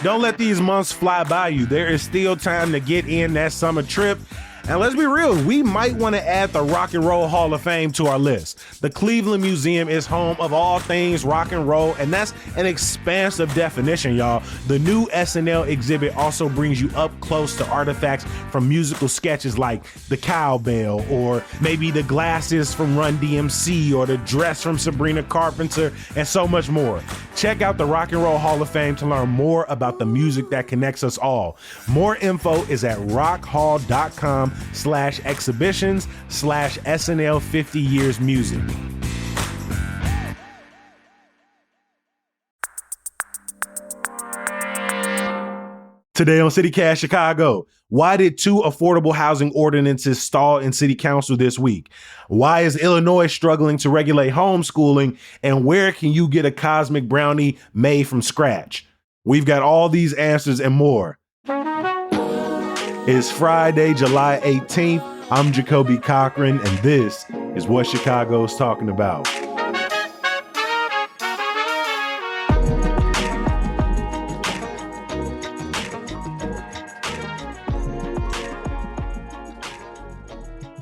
Don't let these months fly by you. There is still time to get in that summer trip. And let's be real, we might want to add the Rock and Roll Hall of Fame to our list. The Cleveland Museum is home of all things rock and roll, and that's an expansive definition, y'all. The new SNL exhibit also brings you up close to artifacts from musical sketches like the cowbell, or maybe the glasses from Run DMC, or the dress from Sabrina Carpenter, and so much more. Check out the Rock and Roll Hall of Fame to learn more about the music that connects us all. More info is at rockhall.com/exhibitions/SNL 50 Years Music. Today on CityCast Chicago, why did 2 affordable housing ordinances stall in City Council this week? Why is Illinois struggling to regulate homeschooling? And where can you get a cosmic brownie made from scratch? We've got all these answers and more. It's Friday, July 18th. I'm Jacoby Cochran, and this is what Chicago's talking about.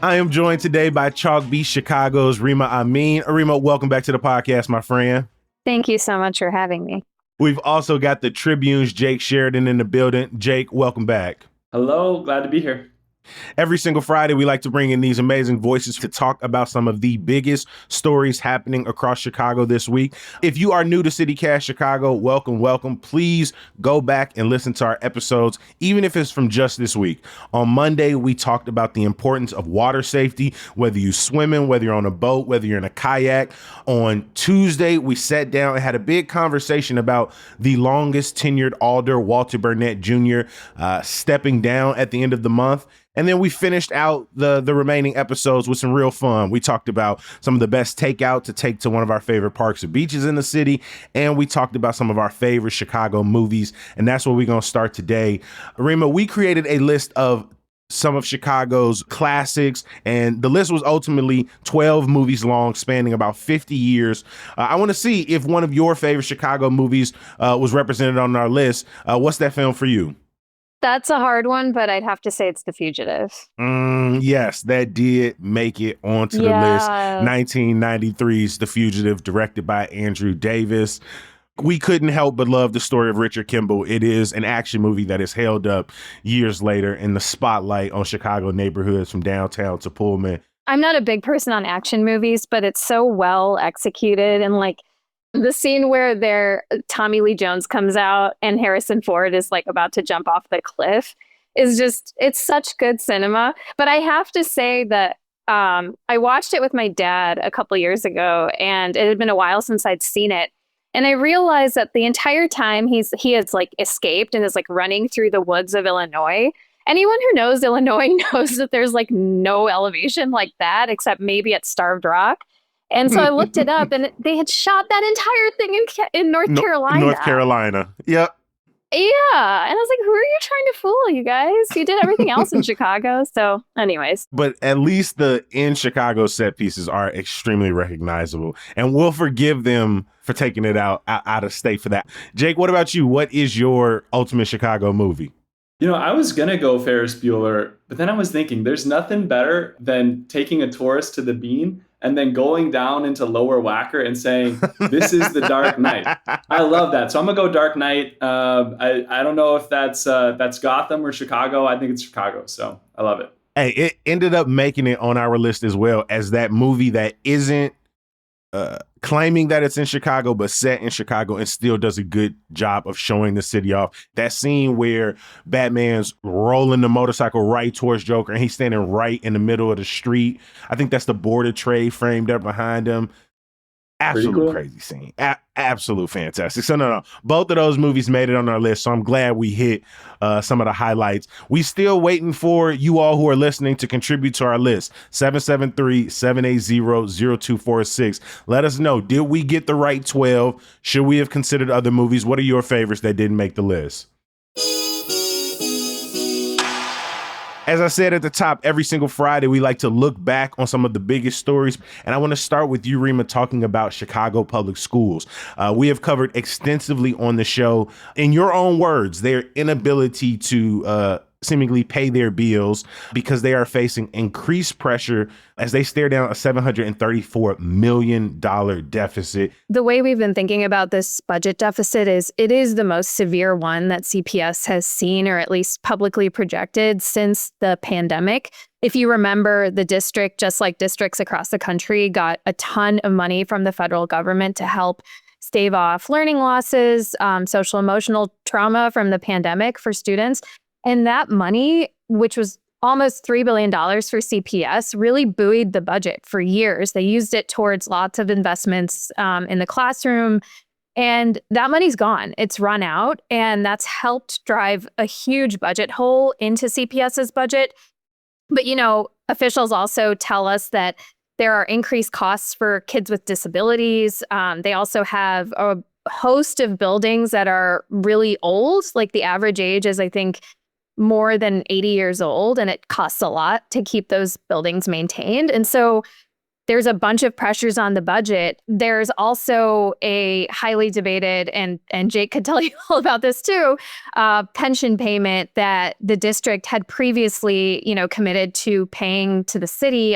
I am joined today by Chalk Beach Chicago's Rima Amin. Rima, welcome back to the podcast, my friend. Thank you so much for having me. We've also got the Tribune's Jake Sheridan in the building. Jake, welcome back. Hello, glad to be here. Every single Friday, we like to bring in these amazing voices to talk about some of the biggest stories happening across Chicago this week. If you are new to CityCast Chicago, welcome. Please go back and listen to our episodes, even if it's from just this week. On Monday, we talked about the importance of water safety, whether you're swimming, whether you're on a boat, whether you're in a kayak. On Tuesday, we sat down and had a big conversation about the longest tenured alder, Walter Burnett Jr., stepping down at the end of the month. And then we finished out the remaining episodes with some real fun. We talked about some of the best takeout to take to one of our favorite parks or beaches in the city. And we talked about some of our favorite Chicago movies. And that's where we're going to start today. Rima, we created a list of some of Chicago's classics, and the list was ultimately 12 movies long, spanning about 50 years. I want to see if one of your favorite Chicago movies was represented on our list. What's that film for you? That's a hard one, but I'd have to say it's The Fugitive. Yes, that did make it onto the list. 1993's The Fugitive, directed by Andrew Davis. We couldn't help but love the story of Richard Kimball. It is an action movie that is held up years later in the spotlight on Chicago neighborhoods from downtown to Pullman. I'm not a big person on action movies, but it's so well executed. And like the scene where Tommy Lee Jones comes out and Harrison Ford is like about to jump off the cliff is just, it's such good cinema. But I have to say that I watched it with my dad a couple years ago, and it had been a while since I'd seen it. And I realized that the entire time he has like escaped and is like running through the woods of Illinois. Anyone who knows Illinois knows that there's like no elevation like that, except maybe at Starved Rock. And so I looked it up, and they had shot that entire thing in North Carolina. North Carolina. Yep. Yeah. And I was like, who are you trying to fool, you guys? You did everything else in Chicago. So anyways. But at least the in Chicago set pieces are extremely recognizable. And we'll forgive them for taking it out of state for that. Jake, what about you? What is your ultimate Chicago movie? You know, I was going to go Ferris Bueller, but then I was thinking there's nothing better than taking a tourist to the Bean and then going down into Lower Wacker and saying, this is the Dark Knight. I love that. So I'm going to go Dark Knight. I don't know if that's Gotham or Chicago. I think it's Chicago. So I love it. Hey, it ended up making it on our list as well as that movie that isn't claiming that it's in Chicago, but set in Chicago and still does a good job of showing the city off. That scene where Batman's rolling the motorcycle right towards Joker and he's standing right in the middle of the street. I think that's the border tray framed up behind him. Absolute cool. Crazy scene. Absolute fantastic. So no. Both of those movies made it on our list. So I'm glad we hit some of the highlights. We still waiting for you all who are listening to contribute to our list. 773-780-0246. Let us know. Did we get the right 12? Should we have considered other movies? What are your favorites that didn't make the list? As I said at the top, every single Friday, we like to look back on some of the biggest stories. And I want to start with you, Rima, talking about Chicago public schools. We have covered extensively on the show, in your own words, their inability to seemingly pay their bills because they are facing increased pressure as they stare down a $734 million deficit. The way we've been thinking about this budget deficit is it is the most severe one that CPS has seen, or at least publicly projected, since the pandemic. If you remember, the district, just like districts across the country, got a ton of money from the federal government to help stave off learning losses, social emotional trauma from the pandemic for students. And that money, which was almost $3 billion for CPS, really buoyed the budget for years. They used it towards lots of investments in the classroom. And that money's gone. It's run out. And that's helped drive a huge budget hole into CPS's budget. But, officials also tell us that there are increased costs for kids with disabilities. They also have a host of buildings that are really old. Like the average age is, I think, more than 80 years old, and it costs a lot to keep those buildings maintained. And so there's a bunch of pressures on the budget. There's also a highly debated, and Jake could tell you all about this too, pension payment that the district had previously, committed to paying to the city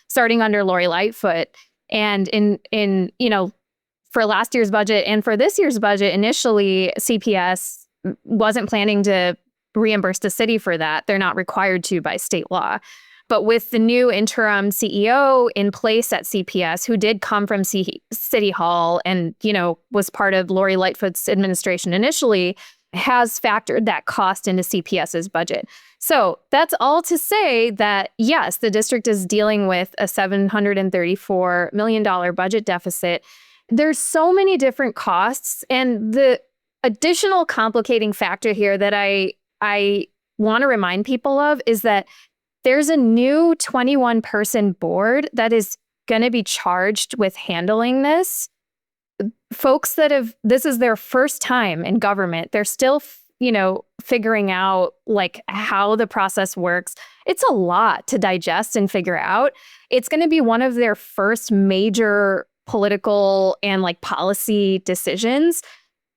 starting under Lori Lightfoot. And in for last year's budget and for this year's budget, initially CPS wasn't planning to reimburse the city for that. They're not required to by state law. But with the new interim CEO in place at CPS, who did come from City Hall and, was part of Lori Lightfoot's administration initially, has factored that cost into CPS's budget. So that's all to say that, yes, the district is dealing with a $734 million budget deficit. There's so many different costs. And the additional complicating factor here that I want to remind people of is that there's a new 21-person board that is going to be charged with handling this. Folks this is their first time in government. They're still, figuring out how the process works. It's a lot to digest and figure out. It's going to be one of their first major political and policy decisions.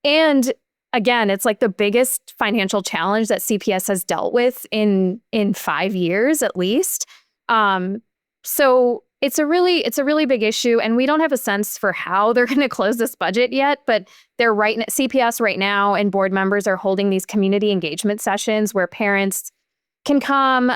And again, it's the biggest financial challenge that CPS has dealt with in 5 years at least. So it's a really big issue, and we don't have a sense for how they're going to close this budget yet. But CPS right now and board members are holding these community engagement sessions where parents can come.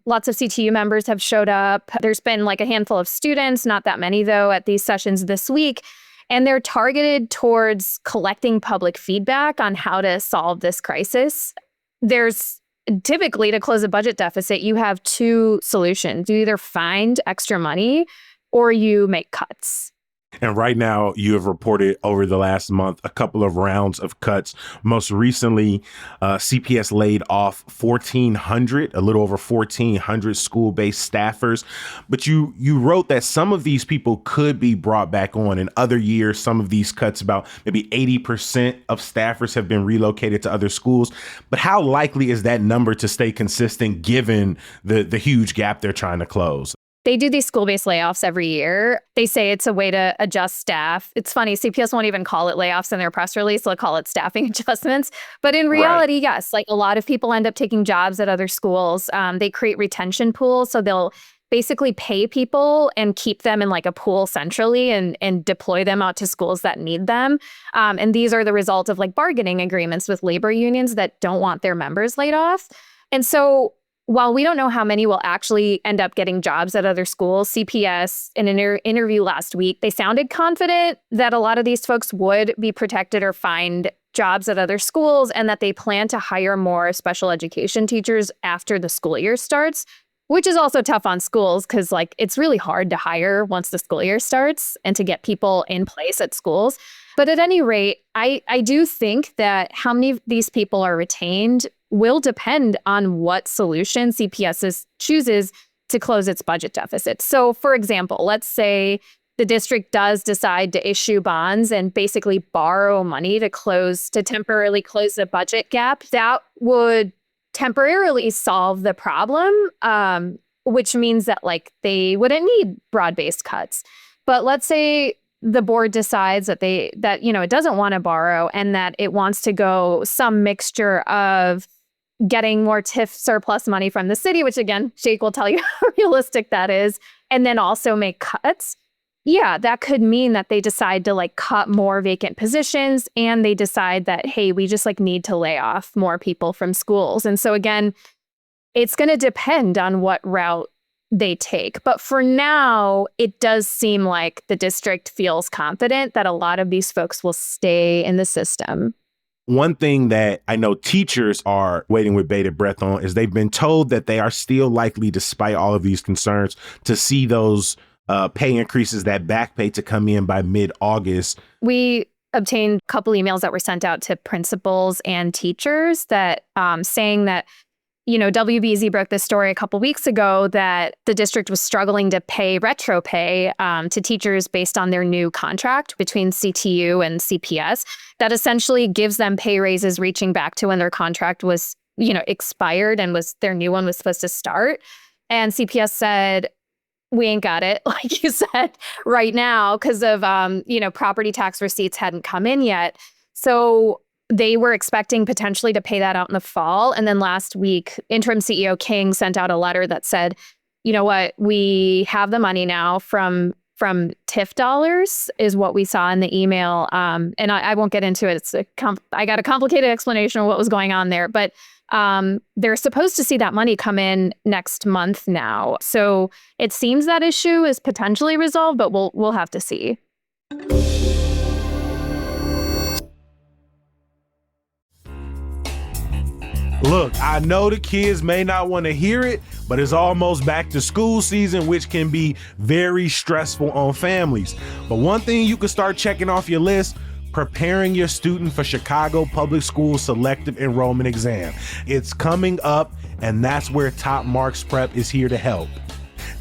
Lots of CTU members have showed up. There's been a handful of students, not that many though, at these sessions this week. And they're targeted towards collecting public feedback on how to solve this crisis. There's typically, to close a budget deficit, you have two solutions. You either find extra money or you make cuts. And right now, you have reported over the last month a couple of rounds of cuts. Most recently, CPS laid off a little over 1,400 school-based staffers. But you wrote that some of these people could be brought back on. In other years, some of these cuts, about maybe 80% of staffers have been relocated to other schools. But how likely is that number to stay consistent given the huge gap they're trying to close? They do these school-based layoffs every year. They say it's a way to adjust staff. It's funny, CPS won't even call it layoffs in their press release. They'll call it staffing adjustments. But in reality, yes, a lot of people end up taking jobs at other schools. They create retention pools. So they'll basically pay people and keep them in a pool centrally and deploy them out to schools that need them. And these are the result of bargaining agreements with labor unions that don't want their members laid off. And so while we don't know how many will actually end up getting jobs at other schools, CPS, in an interview last week, they sounded confident that a lot of these folks would be protected or find jobs at other schools, and that they plan to hire more special education teachers after the school year starts, which is also tough on schools because it's really hard to hire once the school year starts and to get people in place at schools. But at any rate, I do think that how many of these people are retained will depend on what solution CPS chooses to close its budget deficit. So, for example, let's say the district does decide to issue bonds and basically borrow money to temporarily close the budget gap. That would temporarily solve the problem, which means that like they wouldn't need broad-based cuts. But let's say the board decides that it doesn't want to borrow and that it wants to go some mixture of getting more TIF surplus money from the city, which again, Jake will tell you how realistic that is, and then also make cuts. Yeah, that could mean that they decide to like cut more vacant positions, and they decide that, hey, we just like need to lay off more people from schools. And so again, it's going to depend on what route they take. But for now, it does seem like the district feels confident that a lot of these folks will stay in the system. One thing that I know teachers are waiting with bated breath on is they've been told that they are still likely, despite all of these concerns, to see those pay increases, that back pay, to come in by mid-August. We obtained a couple emails that were sent out to principals and teachers that saying that, WBZ broke this story a couple weeks ago that the district was struggling to pay retro pay to teachers based on their new contract between CTU and CPS. That essentially gives them pay raises reaching back to when their contract was, expired and their new one was supposed to start. And CPS said, we ain't got it, like you said, right now because of, property tax receipts hadn't come in yet. So they were expecting potentially to pay that out in the fall. And then last week, interim CEO King sent out a letter that said, you know what, we have the money now from TIF dollars is what we saw in the email. And I won't get into it. I got a complicated explanation of what was going on there. But they're supposed to see that money come in next month now. So it seems that issue is potentially resolved, but we'll have to see. Look, I know the kids may not want to hear it, but it's almost back to school season, which can be very stressful on families. But one thing you can start checking off your list: preparing your student for Chicago Public Schools selective enrollment exam. It's coming up, and that's where Top Marks Prep is here to help.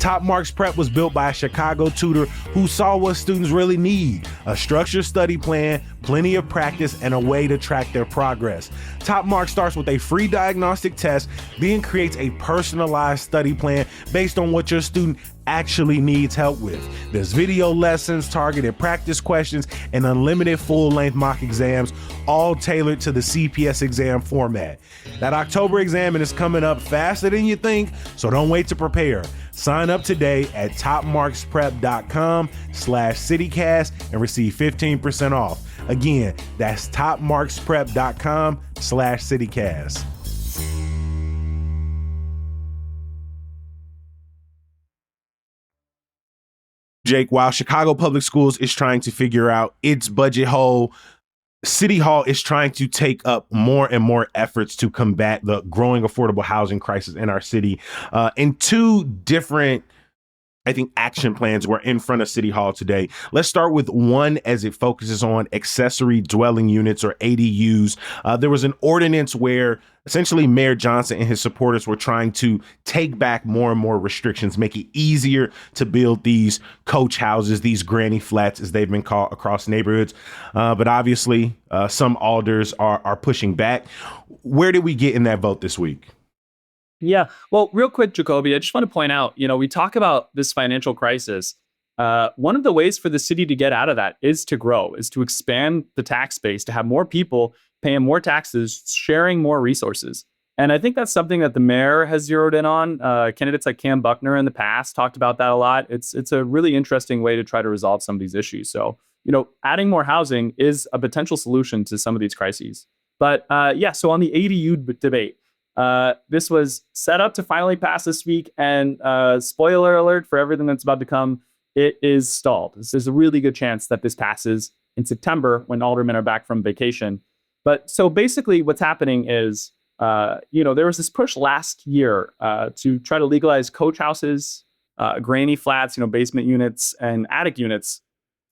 Top Marks Prep was built by a Chicago tutor who saw what students really need: a structured study plan, plenty of practice, and a way to track their progress. Top Marks starts with a free diagnostic test, then creates a personalized study plan based on what your student actually needs help with. There's video lessons, targeted practice questions, and unlimited full-length mock exams, all tailored to the CPS exam format. That October exam is coming up faster than you think, so don't wait to prepare. Sign up today at topmarksprep.com/citycast and receive 15% off. Again, that's topmarksprep.com/citycast. Jake, while Chicago Public Schools is trying to figure out its budget hole, City Hall is trying to take up more and more efforts to combat the growing affordable housing crisis in our city. And two different, I think, action plans were in front of City Hall today. Let's start with one as it focuses on accessory dwelling units, or ADUs. There was an ordinance where essentially Mayor Johnson and his supporters were trying to take back more and more restrictions, make it easier to build these coach houses, these granny flats, as they've been called, across neighborhoods. But obviously, some alders are pushing back. Where did we get in that vote this week? Yeah. Well, real quick, Jacoby, I just want to point out, we talk about this financial crisis. One of the ways for the city to get out of that is to grow, is to expand the tax base, to have more people paying more taxes, sharing more resources. And I think that's something that the mayor has zeroed in on. Candidates like Cam Buckner in the past talked about that a lot. It's a really interesting way to try to resolve some of these issues. So, adding more housing is a potential solution to some of these crises. But so on the ADU debate, this was set up to finally pass this week, and spoiler alert for everything that's about to come, it is stalled. There's a really good chance that this passes in September when aldermen are back from vacation. But so basically what's happening is, there was this push last year to try to legalize coach houses, granny flats, basement units and attic units,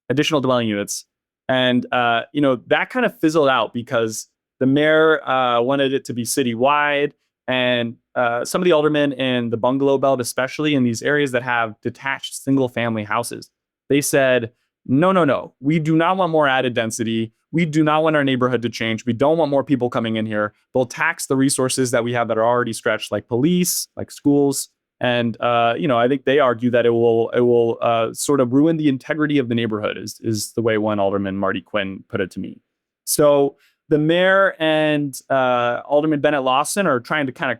additional dwelling units. And, that kind of fizzled out because the mayor wanted it to be citywide, and some of the aldermen in the bungalow belt, especially in these areas that have detached single family houses, they said, no. We do not want more added density. We do not want our neighborhood to change. We don't want more people coming in here. They'll tax the resources that we have that are already stretched, like police, like schools. And, I think they argue that it will sort of ruin the integrity of the neighborhood is the way one alderman, Marty Quinn, put it to me. So the mayor and Alderman Bennett Lawson are trying to kind of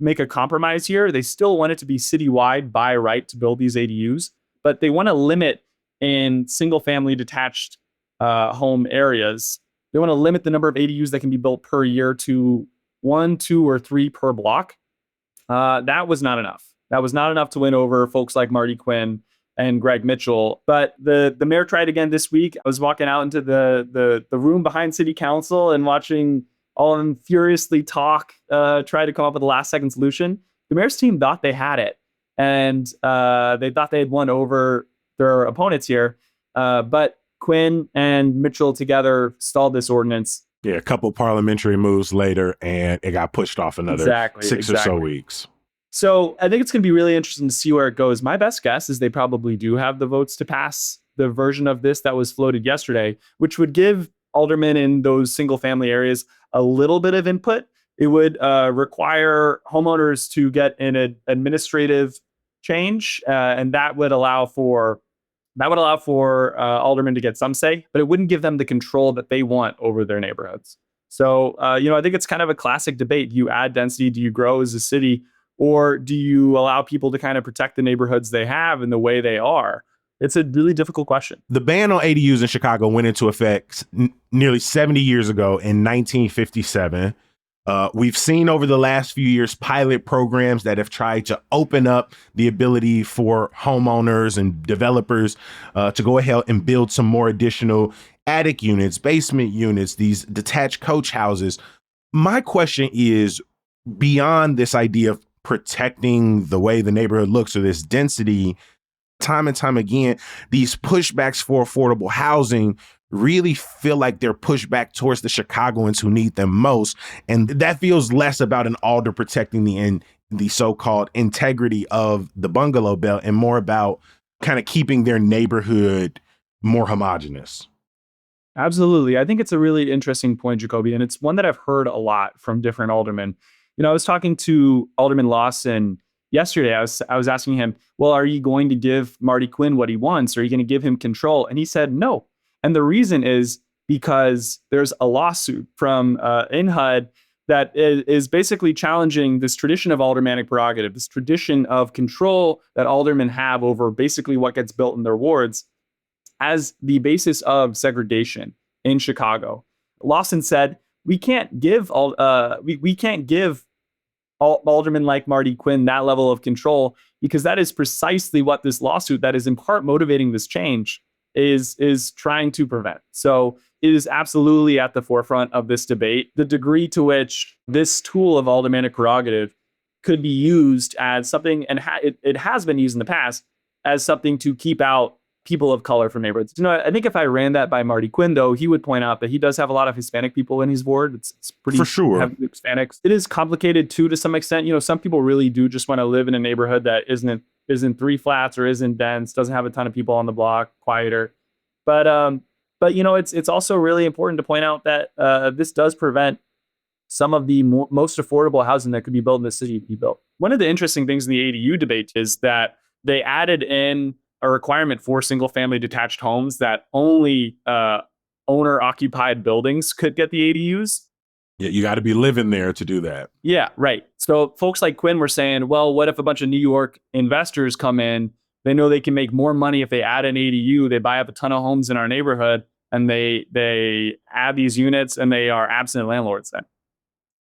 make a compromise here. They still want it to be citywide by right to build these ADUs, but they want to limit in single family detached home areas. They want to limit the number of ADUs that can be built per year to 1, 2, or 3 per block. That was not enough. That was not enough to win over folks like Marty Quinn and Greg Mitchell. But the mayor tried again this week. I was walking out into the room behind city council and watching all of them furiously try to come up with a last second solution. The mayor's team thought they had it, and they thought they had won over their opponents here. But Quinn and Mitchell together stalled this ordinance. Yeah, a couple parliamentary moves later, and it got pushed off another six or so weeks. So I think it's going to be really interesting to see where it goes. My best guess is they probably do have the votes to pass the version of this that was floated yesterday, which would give aldermen in those single family areas a little bit of input. It would require homeowners to get an administrative change, and that would allow for aldermen to get some say, but it wouldn't give them the control that they want over their neighborhoods. So, I think it's kind of a classic debate. Do you add density? Do you grow as a city? Or do you allow people to kind of protect the neighborhoods they have and the way they are? It's a really difficult question. The ban on ADUs in Chicago went into effect nearly 70 years ago in 1957. We've seen over the last few years pilot programs that have tried to open up the ability for homeowners and developers to go ahead and build some more additional attic units, basement units, these detached coach houses. My question is, beyond this idea of protecting the way the neighborhood looks or this density, time and time again, these pushbacks for affordable housing really feel like they're pushed back towards the Chicagoans who need them most. And that feels less about an alder protecting the so-called integrity of the bungalow belt and more about kind of keeping their neighborhood more homogenous. Absolutely. I think it's a really interesting point, Jacoby, and it's one that I've heard a lot from different aldermen. I was talking to Alderman Lawson yesterday. I was asking him, well, are you going to give Marty Quinn what he wants? Are you going to give him control? And he said no. And the reason is because there's a lawsuit from INHUD that is basically challenging this tradition of aldermanic prerogative, this tradition of control that aldermen have over basically what gets built in their wards as the basis of segregation in Chicago. Lawson said, we can't give aldermen like Marty Quinn that level of control, because that is precisely what this lawsuit that is in part motivating this change is trying to prevent. So it is absolutely at the forefront of this debate. The degree to which this tool of aldermanic prerogative could be used as something, and it has been used in the past, as something to keep out people of color from neighborhoods. I think if I ran that by Marty Quinn, though, he would point out that he does have a lot of Hispanic people in his ward. It's pretty for sure heavy Hispanics. It is complicated too, to some extent. Some people really do just want to live in a neighborhood that isn't 3 flats or isn't dense, doesn't have a ton of people on the block, quieter. But it's also really important to point out that this does prevent some of the most affordable housing that could be built in the city to be built. One of the interesting things in the ADU debate is that they added in a requirement for single family detached homes that only owner occupied buildings could get the ADUs. Yeah, you got to be living there to do that. Yeah, right. So folks like Quinn were saying, well, what if a bunch of New York investors come in? They know they can make more money if they add an ADU. They buy up a ton of homes in our neighborhood and they add these units, and they are absent landlords then.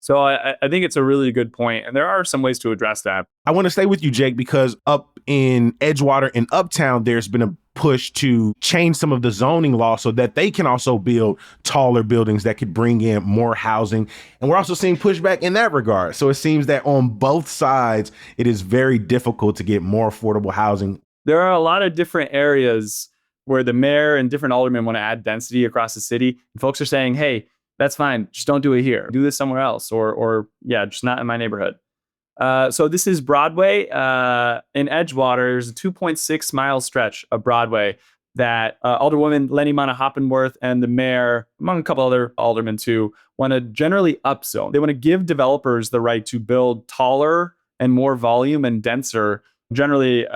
So I think it's a really good point, and there are some ways to address that. I want to stay with you, Jake, because up in Edgewater and Uptown, there's been a push to change some of the zoning law so that they can also build taller buildings that could bring in more housing. And we're also seeing pushback in that regard. So it seems that on both sides, it is very difficult to get more affordable housing. There are a lot of different areas where the mayor and different aldermen want to add density across the city. And folks are saying, hey, that's fine. Just don't do it here. Do this somewhere else, or just not in my neighborhood. So this is Broadway in Edgewater. There's a 2.6 mile stretch of Broadway that Alderwoman Lenny Mana Hoppenworth and the mayor, among a couple other aldermen too, want to generally upzone. They want to give developers the right to build taller and more volume and denser, generally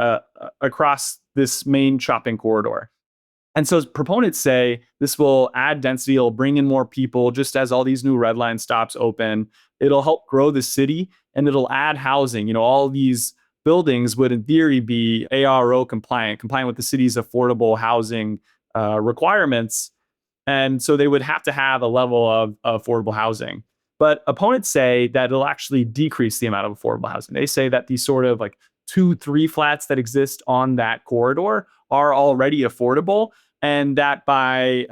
across this main shopping corridor. And so proponents say this will add density, it'll bring in more people, just as all these new red line stops open. It'll help grow the city and it'll add housing. You know, all these buildings would in theory be ARO compliant with the city's affordable housing requirements. And so they would have to have a level of affordable housing. But opponents say that it'll actually decrease the amount of affordable housing. They say that these sort of like 2-3 flats that exist on that corridor are already affordable, and that by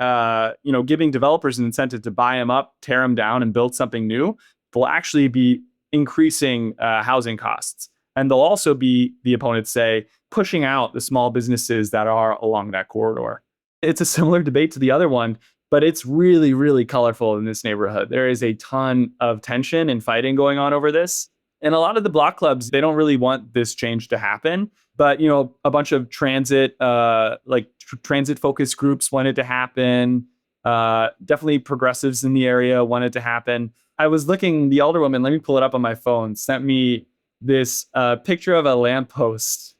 giving developers an incentive to buy them up, tear them down, and build something new, will actually be increasing housing costs. And they'll also be, the opponents say, pushing out the small businesses that are along that corridor. It's a similar debate to the other one, but it's really, really colorful in this neighborhood. There is a ton of tension and fighting going on over this. And a lot of the block clubs, they don't really want this change to happen. But, you know, a bunch of transit, transit focused groups want it to happen. Definitely progressives in the area want it to happen. I was looking, the alderwoman, let me pull it up on my phone, sent me this picture of a lamppost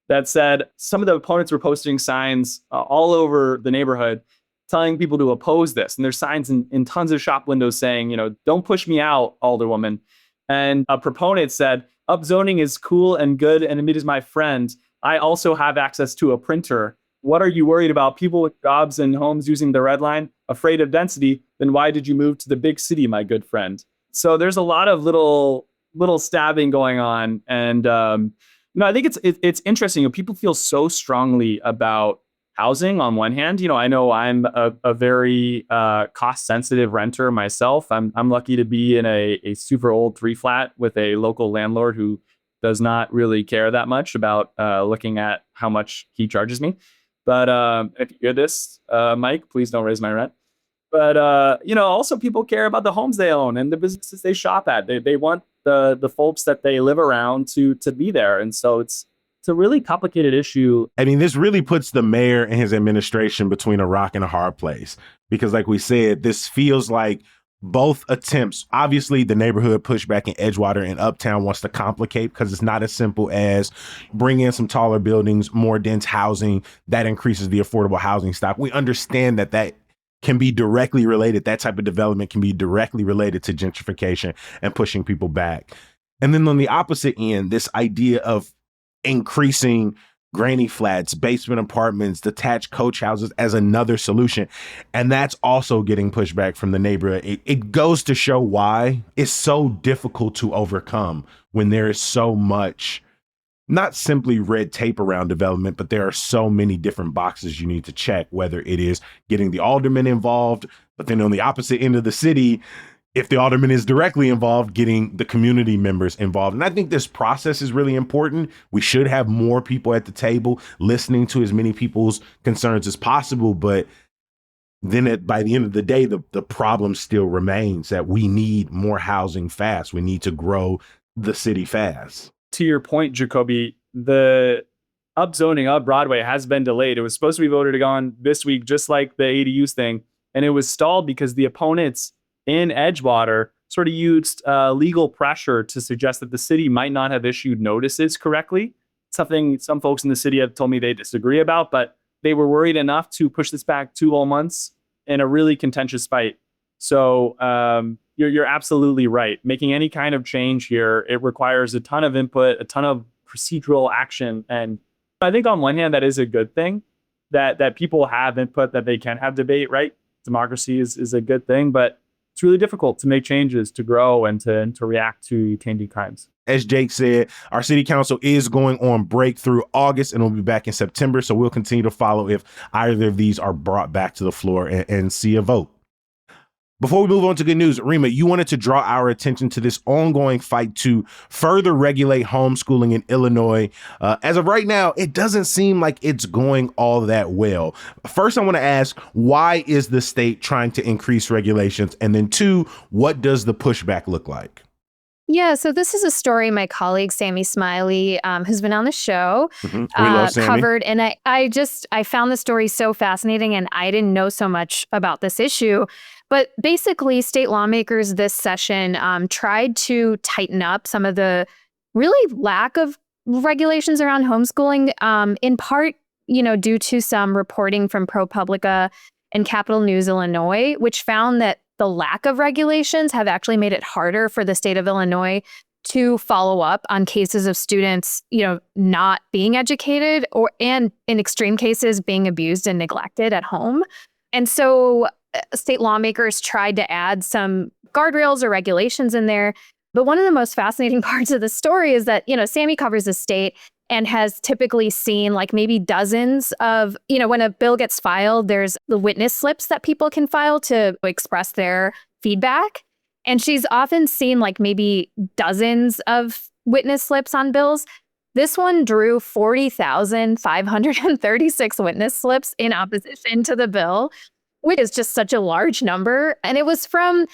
that said some of the opponents were posting signs all over the neighborhood telling people to oppose this. And there's signs in tons of shop windows saying, you know, don't push me out, alderwoman. And a proponent said, upzoning is cool and good, and it is my friend. I also have access to a printer. What are you worried about? People with jobs and homes using the red line, afraid of density? Then why did you move to the big city, my good friend? So there's a lot of little stabbing going on. And I think it's interesting. You know, people feel so strongly about housing on one hand. You know, I know I'm a very cost sensitive renter myself. I'm lucky to be in a super old 3-flat with a local landlord who does not really care that much about looking at how much he charges me. But if you hear this, Mike, please don't raise my rent. But also people care about the homes they own and the businesses they shop at. They want the folks that they live around to be there, and so it's a really complicated issue. I mean, this really puts the mayor and his administration between a rock and a hard place, because like we said, this feels like both attempts. Obviously, the neighborhood pushback in Edgewater and Uptown wants to complicate, because it's not as simple as bring in some taller buildings, more dense housing that increases the affordable housing stock. We understand that can be directly related. That type of development can be directly related to gentrification and pushing people back. And then on the opposite end, this idea of increasing granny flats, basement apartments, detached coach houses as another solution. And that's also getting pushback from the neighborhood. It goes to show why it's so difficult to overcome when there is so much, not simply red tape around development, but there are so many different boxes you need to check, whether it is getting the alderman involved, but then on the opposite end of the city, if the alderman is directly involved, getting the community members involved. And I think this process is really important. We should have more people at the table listening to as many people's concerns as possible. But then by the end of the day, the problem still remains that we need more housing fast. We need to grow the city fast. To your point, Jacoby, the upzoning of Broadway has been delayed. It was supposed to be voted on this week, just like the ADUs thing. And it was stalled because the opponents in Edgewater sort of used legal pressure to suggest that the city might not have issued notices correctly. Something some folks in the city have told me they disagree about, but they were worried enough to push this back 2 whole months in a really contentious fight. So you're absolutely right. Making any kind of change here, it requires a ton of input, a ton of procedural action. And I think on one hand, that is a good thing, that people have input, that they can have debate, right? Democracy is a good thing, but it's really difficult to make changes, to grow, and to react to changing crimes. As Jake said, our city council is going on break through August, and we'll be back in September. So we'll continue to follow if either of these are brought back to the floor and see a vote. Before we move on to good news, Rima, you wanted to draw our attention to this ongoing fight to further regulate homeschooling in Illinois. As of right now, it doesn't seem like it's going all that well. First, I want to ask, why is the state trying to increase regulations? And then 2, what does the pushback look like? Yeah, so this is a story my colleague Sammy Smiley, who's been on the show, We love Sammy. covered, and I found the story so fascinating, and I didn't know so much about this issue. But basically, state lawmakers this session tried to tighten up some of the really lack of regulations around homeschooling, in part, due to some reporting from ProPublica and Capital News Illinois, which found that the lack of regulations have actually made it harder for the state of Illinois to follow up on cases of students, not being educated and in extreme cases being abused and neglected at home. And so state lawmakers tried to add some guardrails or regulations in there. But one of the most fascinating parts of the story is that, Sammy covers the state and has typically seen like maybe dozens of, when a bill gets filed, there's the witness slips that people can file to express their feedback. And she's often seen like maybe dozens of witness slips on bills. This one drew 40,536 witness slips in opposition to the bill, which is just such a large number. And it was from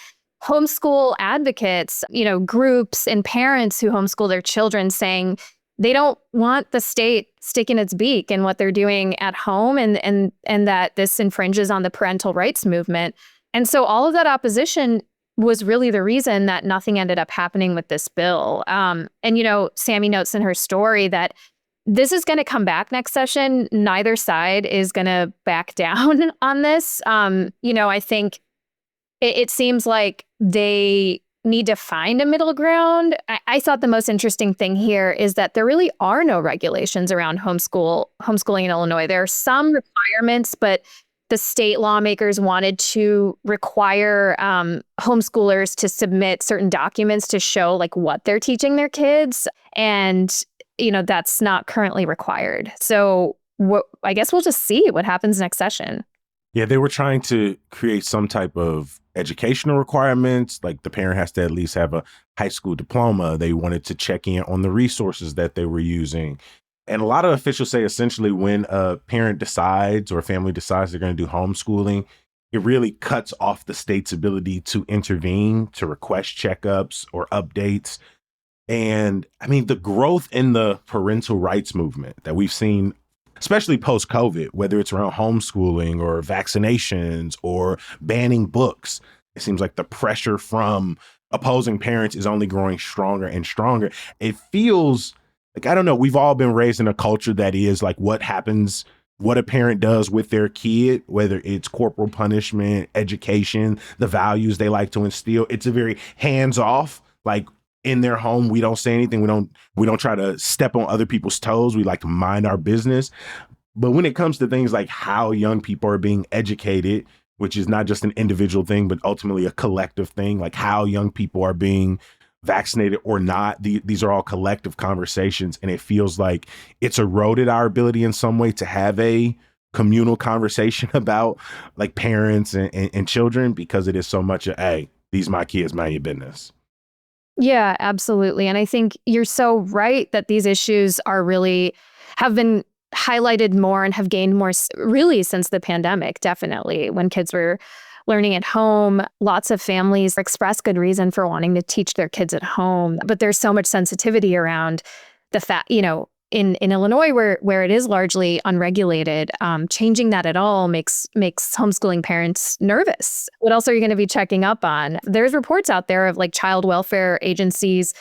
homeschool advocates, groups and parents who homeschool their children saying, they don't want the state sticking its beak in what they're doing at home and that this infringes on the parental rights movement. And so all of that opposition was really the reason that nothing ended up happening with this bill. Sammy notes in her story that this is going to come back next session. Neither side is going to back down on this. I think it seems like they need to find a middle ground. I thought the most interesting thing here is that there really are no regulations around homeschooling in Illinois. There are some requirements, but the state lawmakers wanted to require homeschoolers to submit certain documents to show like what they're teaching their kids. And, that's not currently required. So I guess we'll just see what happens next session. Yeah, they were trying to create some type of educational requirements, like the parent has to at least have a high school diploma. They wanted to check in on the resources that they were using. And a lot of officials say essentially when a parent decides or a family decides they're going to do homeschooling, it really cuts off the state's ability to intervene, to request checkups or updates. And I mean, the growth in the parental rights movement that we've seen, especially post-COVID, whether it's around homeschooling or vaccinations or banning books, it seems like the pressure from opposing parents is only growing stronger and stronger. It feels like, I don't know, we've all been raised in a culture that is like what happens, what a parent does with their kid, whether it's corporal punishment, education, the values they like to instill. It's a very hands-off, like in their home, we don't say anything. We don't try to step on other people's toes. We like to mind our business. But when it comes to things like how young people are being educated, which is not just an individual thing, but ultimately a collective thing, like how young people are being vaccinated or not, these are all collective conversations. And it feels like it's eroded our ability in some way to have a communal conversation about like parents and children, because it is so much a, hey, these my kids, mind your business. Yeah, absolutely. And I think you're so right that these issues have been highlighted more and have gained more really since the pandemic, definitely. When kids were learning at home, lots of families express good reason for wanting to teach their kids at home. But there's so much sensitivity around the fact, in Illinois, where it is largely unregulated, changing that at all makes homeschooling parents nervous. What else are you going to be checking up on? There's reports out there of like child welfare agencies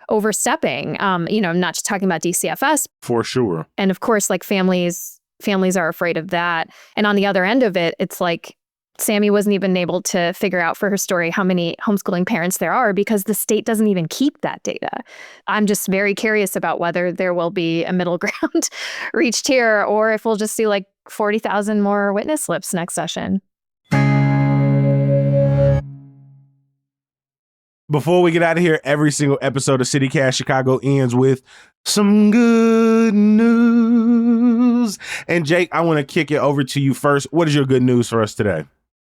overstepping. I'm not just talking about DCFS. For sure. And of course, like families are afraid of that. And on the other end of it, it's like Sammy wasn't even able to figure out for her story how many homeschooling parents there are because the state doesn't even keep that data. I'm just very curious about whether there will be a middle ground reached here or if we'll just see like 40,000 more witness slips next session. Before we get out of here, every single episode of CityCast Chicago ends with some good news. And Jake, I want to kick it over to you first. What is your good news for us today?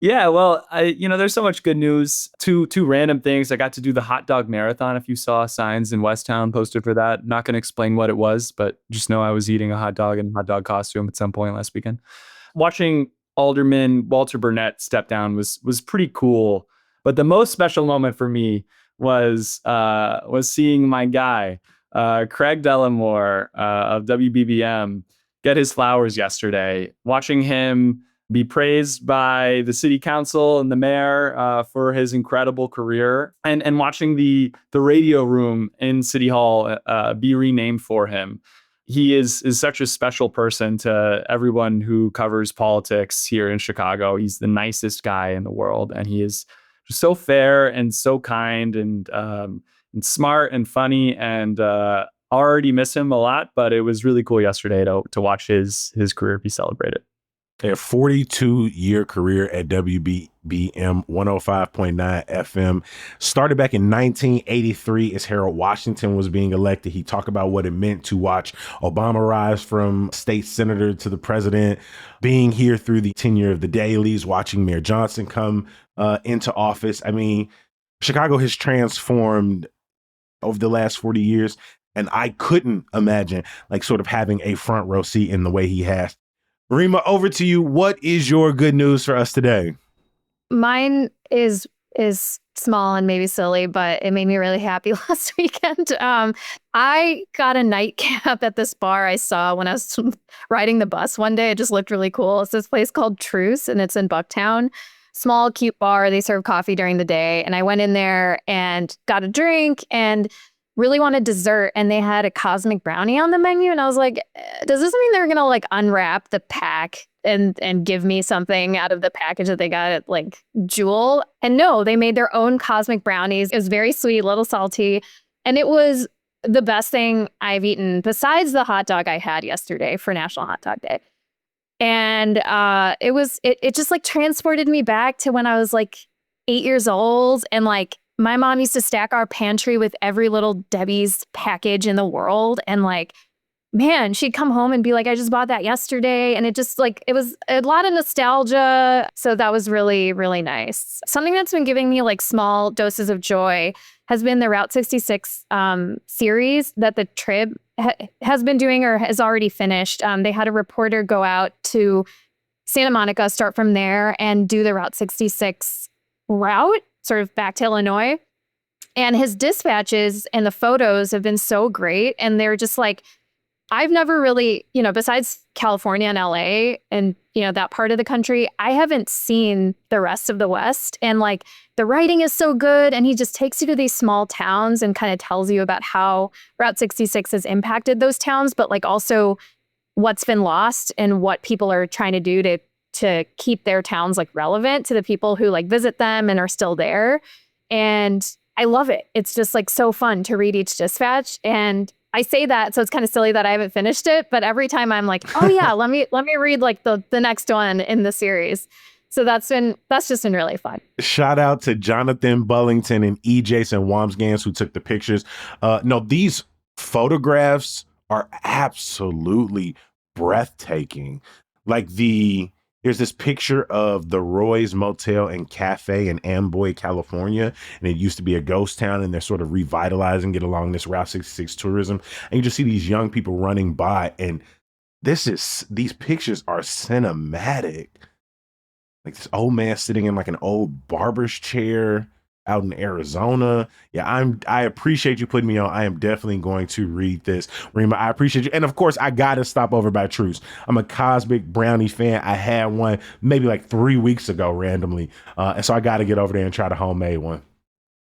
Yeah, well, there's so much good news. Two random things. I got to do the hot dog marathon. If you saw signs in Westtown posted for that, not going to explain what it was, but just know I was eating a hot dog in a hot dog costume at some point last weekend. Watching Alderman Walter Burnett step down was pretty cool. But the most special moment for me was seeing my guy, Craig Dellamore of WBBM, get his flowers yesterday. Watching him be praised by the city council and the mayor for his incredible career, and watching the radio room in City Hall be renamed for him. He is such a special person to everyone who covers politics here in Chicago. He's the nicest guy in the world, and he is so fair and so kind and smart and funny, and already miss him a lot. But it was really cool yesterday to watch his career be celebrated. A 42-year career at WBBM 105.9 FM. Started back in 1983 as Harold Washington was being elected. He talked about what it meant to watch Obama rise from state senator to the president, being here through the tenure of the dailies, watching Mayor Johnson come into office. I mean, Chicago has transformed over the last 40 years, and I couldn't imagine like sort of having a front row seat in the way he has. Rima, over to you. What is your good news for us today? Mine is small and maybe silly, but it made me really happy last weekend. I got a nightcap at this bar I saw when I was riding the bus one day. It just looked really cool. It's this place called Truce, and it's in Bucktown. Small, cute bar. They serve coffee during the day. And I went in there and got a drink and really wanted dessert, and they had a cosmic brownie on the menu, and I was like, does this mean they're gonna like unwrap the pack and give me something out of the package that they got at like Jewel? And no, they made their own cosmic brownies. It was very sweet, a little salty, and it was the best thing I've eaten besides the hot dog I had yesterday for National Hot Dog Day. And it just like transported me back to when I was like 8 years old, and like my mom used to stack our pantry with every little Debbie's package in the world. And like, man, she'd come home and be like, I just bought that yesterday. And it just like, it was a lot of nostalgia. So that was really, really nice. Something that's been giving me like small doses of joy has been the Route 66 series that the Trib has been doing or has already finished. They had a reporter go out to Santa Monica, start from there and do the Route 66 route, sort of back to Illinois. And his dispatches and the photos have been so great. And they're just like, I've never really, besides California and LA and, that part of the country, I haven't seen the rest of the West. And like the writing is so good. And he just takes you to these small towns and kind of tells you about how Route 66 has impacted those towns, but like also what's been lost and what people are trying to do to keep their towns like relevant to the people who like visit them and are still there. And I love it. It's just like so fun to read each dispatch. And I say that, so it's kind of silly that I haven't finished it, but every time I'm like, oh yeah, let me read like the next one in the series. So that's just been really fun. Shout out to Jonathan Bullington and E. Jason Wamsgans who took the pictures. No, these photographs are absolutely breathtaking. Like there's this picture of the Roy's Motel and Cafe in Amboy, California. And it used to be a ghost town, and they're sort of revitalizing it along this Route 66 tourism. And you just see these young people running by, and these pictures are cinematic. Like this old man sitting in like an old barber's chair out in Arizona. Yeah, I appreciate you putting me on. I am definitely going to read this. Rima, I appreciate you. And of course, I got to stop over by Truce. I'm a Cosmic Brownie fan. I had one maybe like 3 weeks ago randomly. And so I got to get over there and try the homemade one.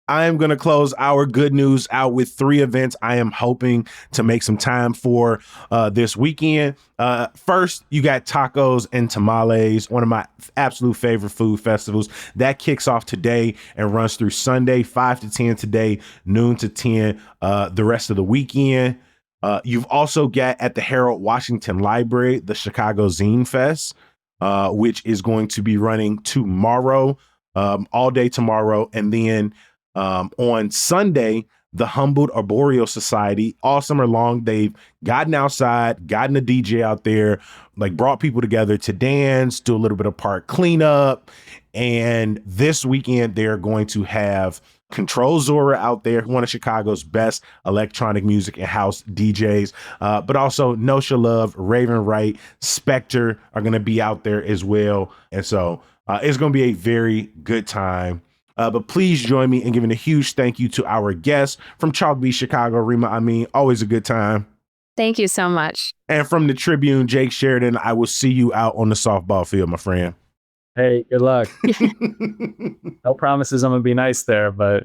I am going to close our good news out with 3 events I am hoping to make some time for this weekend. First, you got Tacos and Tamales, one of my absolute favorite food festivals. That kicks off today and runs through Sunday, 5 to 10 today, noon to 10 the rest of the weekend. You've also got at the Harold Washington Library, the Chicago Zine Fest, which is going to be running tomorrow, all day tomorrow. And then on Sunday, the Humboldt Arboreal Society, all summer long, they've gotten outside, gotten a DJ out there, like brought people together to dance, do a little bit of park cleanup. And this weekend, they're going to have Control Zora out there, one of Chicago's best electronic music and house DJs, but also Nosha Love, Raven Wright, Spectre are going to be out there as well. And so it's going to be a very good time But please join me in giving a huge thank you to our guest from Chalk Beach, Chicago, Rima Amin. Always a good time. Thank you so much. And from the Tribune, Jake Sheridan, I will see you out on the softball field, my friend. Hey, good luck. No promises I'm going to be nice there, but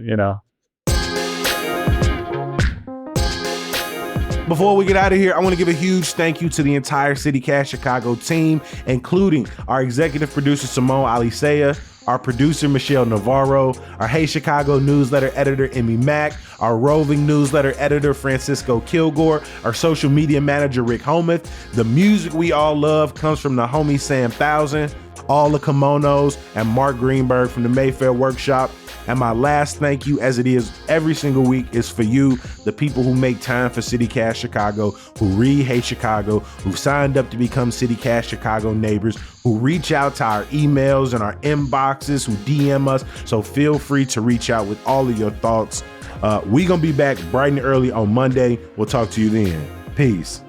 Before we get out of here, I want to give a huge thank you to the entire CityCast Chicago team, including our executive producer, Simone Alisea, our producer, Michelle Navarro, our Hey Chicago newsletter editor, Emmy Mack, our roving newsletter editor, Francisco Kilgore, our social media manager, Rick Homuth. The music we all love comes from the homie Sam Thousand, all the kimonos, and Mark Greenberg from the Mayfair Workshop. And my last thank you, as it is every single week, is for you, the people who make time for CityCast Chicago, who read Hey Chicago, who signed up to become CityCast Chicago neighbors, who reach out to our emails and our inboxes, who DM us. So feel free to reach out with all of your thoughts. We're going to be back bright and early on Monday. We'll talk to you then. Peace.